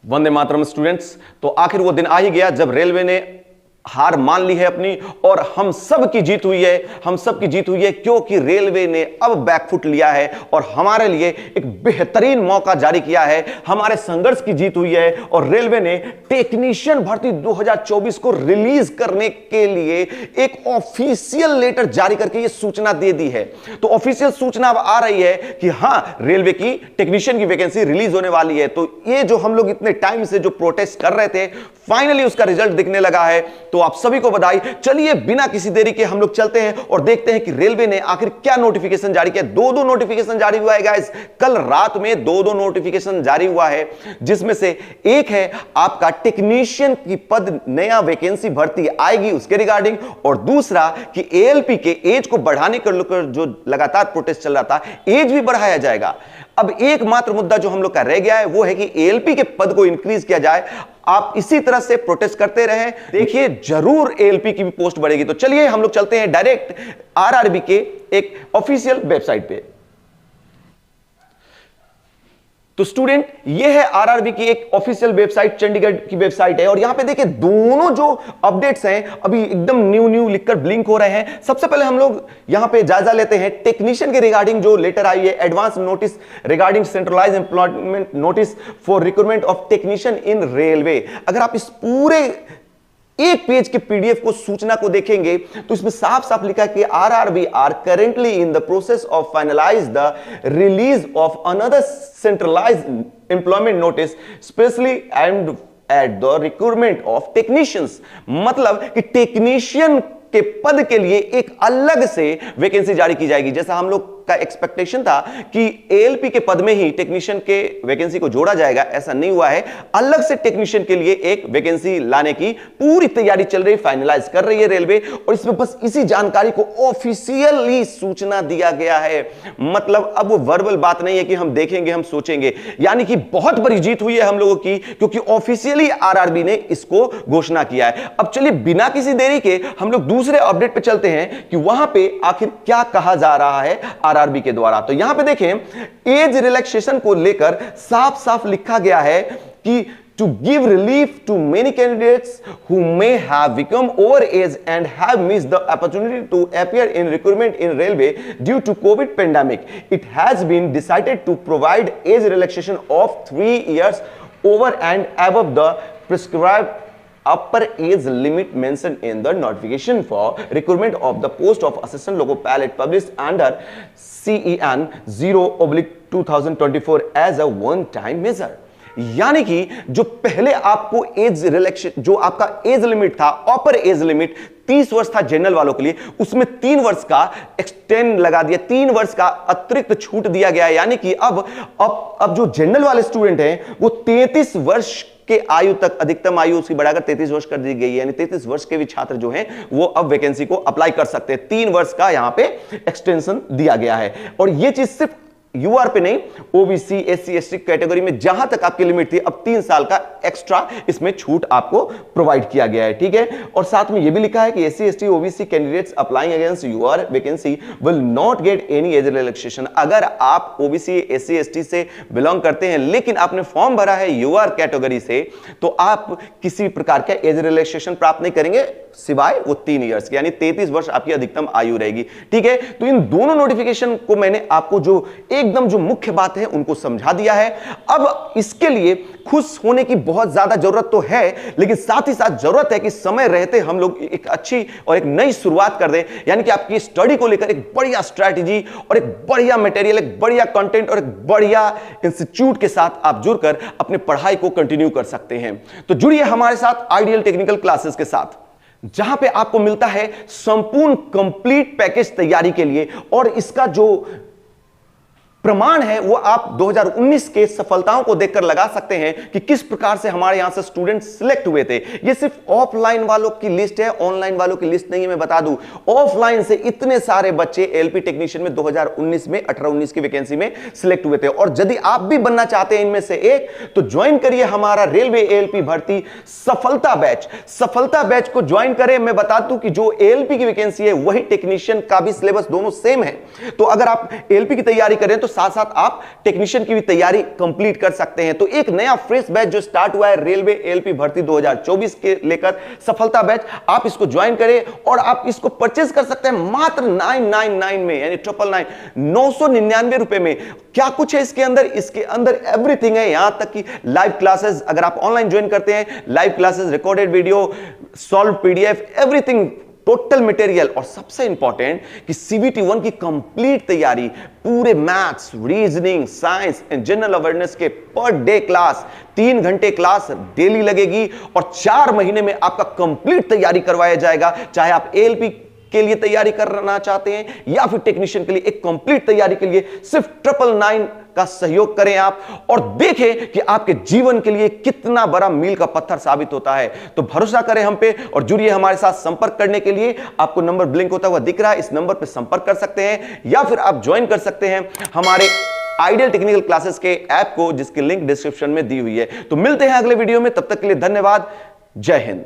Vande Mataram students. तो आखिर वो दिन आ ही गया जब रेलवे ने हार मान ली है अपनी, और हम सब की जीत हुई है, हम सब की जीत हुई है, क्योंकि रेलवे ने अब बैकफुट लिया है और हमारे लिए एक बेहतरीन मौका जारी किया है। हमारे संघर्ष की जीत हुई है और रेलवे ने टेक्नीशियन भर्ती 2024 को रिलीज करने के लिए एक ऑफिशियल लेटर जारी करके यह सूचना दे दी है। तो ऑफिशियल सूचना अब आ रही है कि हां, रेलवे की टेक्नीशियन की वैकेंसी रिलीज होने वाली है। तो ये जो हम लोग इतने टाइम से जो प्रोटेस्ट कर रहे थे, फाइनली उसका रिजल्ट दिखने लगा है। तो आप सभी को बधाई। चलिए बिना किसी देरी के हम लोग चलते हैं और देखते हैं कि रेलवे ने आखिर क्या नोटिफिकेशन जारी किया। दो नोटिफिकेशन जारी हुआ है गाइस, कल रात में दो नोटिफिकेशन जारी हुआ है, जिसमें से एक है आपका टेक्नीशियन की पद नया वैकेंसी भर्ती आएगी उसके रिगार्डिंग, और दूसरा कि एएलपी के एज को बढ़ाने को लेकर जो लगातार प्रोटेस्ट चल रहा था, एज भी बढ़ाया जाएगा। अब एकमात्र मुद्दा जो हम लोग का रह गया है वो है कि एएलपी के पद को इंक्रीज किया जाए। आप इसी तरह से प्रोटेस्ट करते रहें, देखिए जरूर एएलपी की भी पोस्ट बढ़ेगी। तो चलिए हम लोग चलते हैं डायरेक्ट आरआरबी के एक ऑफिशियल वेबसाइट पे। तो स्टूडेंट, ये है आरआरबी की एक ऑफिशियल वेबसाइट, चंडीगढ़ की वेबसाइट है, और यहां पे देखिए दोनों जो अपडेट्स हैं अभी एकदम न्यू लिखकर ब्लिंक हो रहे हैं। सबसे पहले हम लोग यहां पे जायजा लेते हैं टेक्नीशियन के रिगार्डिंग जो लेटर आई है, advance notice regarding centralised employment notice for recruitment of technician in railway. अगर आप इस पूरे एक पेज के पीडीएफ को, सूचना को देखेंगे तो इसमें साफ साफ लिखा है कि RRB are currently in the process of finalise the release of another centralised employment notice specially and at the recruitment of technicians. मतलब कि टेक्नीशियन के पद के लिए एक अलग से वैकेंसी जारी की जाएगी। जैसा हम लोग का एक्सपेक्टेशन था कि एएलपी के पद में ही टेक्नीशियन के वैकेंसी को जोड़ा जाएगा, ऐसा नहीं हुआ है। अलग से टेक्नीशियन के लिए एक वैकेंसी लाने की पूरी तैयारी चल रही, फाइनलाइज कर रही है रेलवे, और इसमें बस इसी जानकारी को ऑफिशियली सूचना दिया गया है। मतलब अब वो वर्बल बात नहीं है कि हम देखेंगे, हम सोचेंगे, यानी कि बहुत बड़ी जीत हुई है हम लोगों की, क्योंकि ऑफिशियली आरआरबी ने इसको घोषणा किया है। अब चलिए बिना किसी देरी के हम लोग दूसरे अपडेट पे चलते हैं कि वहां पे आखिर क्या कहा जा रहा है आरआरबी के द्वारा। तो यहां पे देखें, एज रिलैक्सेशन को लेकर साफ साफ लिखा गया है कि to give relief to many candidates who may have become over age and have missed the opportunity to appear in recruitment in railway due to COVID pandemic, it has been decided to provide age relaxation of 3 years over and above the prescribed upper age limit mentioned in the notification for recruitment of the post of assistant loco pilot published under CEN 0/2024 as a one time measure। यानी कि जो पहले आपको age relaxation, जो आपका age limit था, अपर age limit 30 वर्ष था जनरल वालों के लिए, उसमें 3 वर्ष का एक्सटेंड लगा दिया, 3 वर्ष का अतिरिक्त छूट दिया गया है। यानी कि अब जो जनरल वाले स्टूडेंट हैं वो 33 वर्ष के आयु तक, अधिकतम आयु उसकी बढ़ाकर 33 वर्ष कर दी गई है। यानी 33 वर्ष के भी छात्र जो हैं वो अब वैकेंसी को अप्लाई कर सकते हैं। 3 वर्ष का यहां पे एक्सटेंशन दिया गया है, और यह चीज सिर्फ यूआर पे नहीं, ओबीसी, एससी, एसटी कैटेगरी में जहां तक आपकी लिमिट थी, अब 3 साल का एक्स्ट्रा इसमें छूट आपको प्रोवाइड किया गया है। ठीक है, और साथ में यह भी लिखा है कि SC, ST, OBC candidates applying against UR vacancy will not get any age relaxation. अगर आप ओबीसी, एससी, एसटी से बिलोंग करते हैं लेकिन आपने फॉर्म भरा है यूआर कैटेगरी से, तो आप किसी प्रकार का एज रिलैक्सेशन प्राप्त नहीं करेंगे सिवाय वो 3 इयर्स के, यानी 33 वर्ष आपकी अधिकतम आयु रहेगी। ठीक है, तो इन दोनों नोटिफिकेशन को मैंने आपको जो एकदम जो मुख्य बात है उनको समझा दिया है। अब इसके लिए खुश होने की बहुत ज्यादा जरूरत तो है, लेकिन साथ ही साथ जरूरत है कि समय रहते हम लोग एक अच्छी और एक नई शुरुआत कर दें। यानी कि आपकी स्टडी को लेकर एक बढ़िया स्ट्रैटेजी और एक बढ़िया मटेरियल, एक बढ़िया कंटेंट और एक बढ़िया इंस्टीट्यूट के साथ आप जुड़कर अपने पढ़ाई को कंटिन्यू कर सकते हैं। तो जुड़िए हमारे साथ आइडियल टेक्निकल क्लासेस के साथ, जहां पे आपको मिलता है संपूर्ण कंप्लीट पैकेज तैयारी के लिए, और इसका जो प्रमाण है वो आप 2019 के सफलताओं को देखकर लगा सकते हैं कि किस प्रकार से हमारे यहां से स्टूडेंट सिलेक्ट हुए थे। ये सिर्फ ऑफलाइन वालों की लिस्ट है, ऑनलाइन वालों की लिस्ट नहीं है। मैं बता दूं, ऑफलाइन से इतने सारे बच्चे एलपी टेक्नीशियन में 2019 में 18-19 की वैकेंसी में सिलेक्ट हुए थे। और यदि आप भी बनना चाहते हैं इनमें से एक, तो ज्वाइन करिए हमारा रेलवे एएलपी भर्ती सफलता बैच। सफलता बैच को ज्वाइन करें। मैं बता दूं कि जो एएलपी की वैकेंसी है वही टेक्नीशियन का भी सिलेबस दोनों सेम है। तो अगर आप एएलपी की तैयारी करें तो साथ साथ आप टेक्नीशियन की भी तैयारी कंप्लीट कर सकते हैं। तो एक नया फ्रेश बैच जो स्टार्ट हुआ है रेलवे एएलपी भर्ती 2024 के लेकर सफलता बैच, आप इसको ज्वाइन करें और आप इसको परचेज कर सकते हैं मात्र 999 में, यानी 999 रुपए में। क्या कुछ है इसके अंदर? इसके अंदर एवरीथिंग है, यहां तक कि लाइव क्लासेस, अगर आप ऑनलाइन ज्वाइन करते हैं, live classes, recorded video, solve PDF, everything, total material, और सबसे इंपॉर्टेंट कि सीबीटी 1 की कंप्लीट तैयारी, पूरे maths, reasoning, science and general awareness के पर डे क्लास, 3 घंटे क्लास डेली लगेगी और 4 महीने में आपका कंप्लीट तैयारी करवाया जाएगा। चाहे आप एएलपी के लिए तैयारी करना चाहते हैं या फिर टेक्नीशियन के लिए एक कंप्लीट तैयारी के लिए सिर्फ 999 का सहयोग करें आप, और देखें कि आपके जीवन के लिए कितना बड़ा मील का पत्थर साबित होता है। तो भरोसा करें हम पे और जुड़िए हमारे साथ। संपर्क करने के लिए आपको नंबर ब्लिंक होता हुआ दिख रहा है, इस नंबर पर संपर्क कर सकते हैं या फिर आप ज्वाइन कर सकते हैं हमारे आइडियल टेक्निकल क्लासेस के ऐप को, जिसकी लिंक डिस्क्रिप्शन में दी हुई है। तो मिलते हैं अगले वीडियो में, तब तक के लिए धन्यवाद। जय हिंद।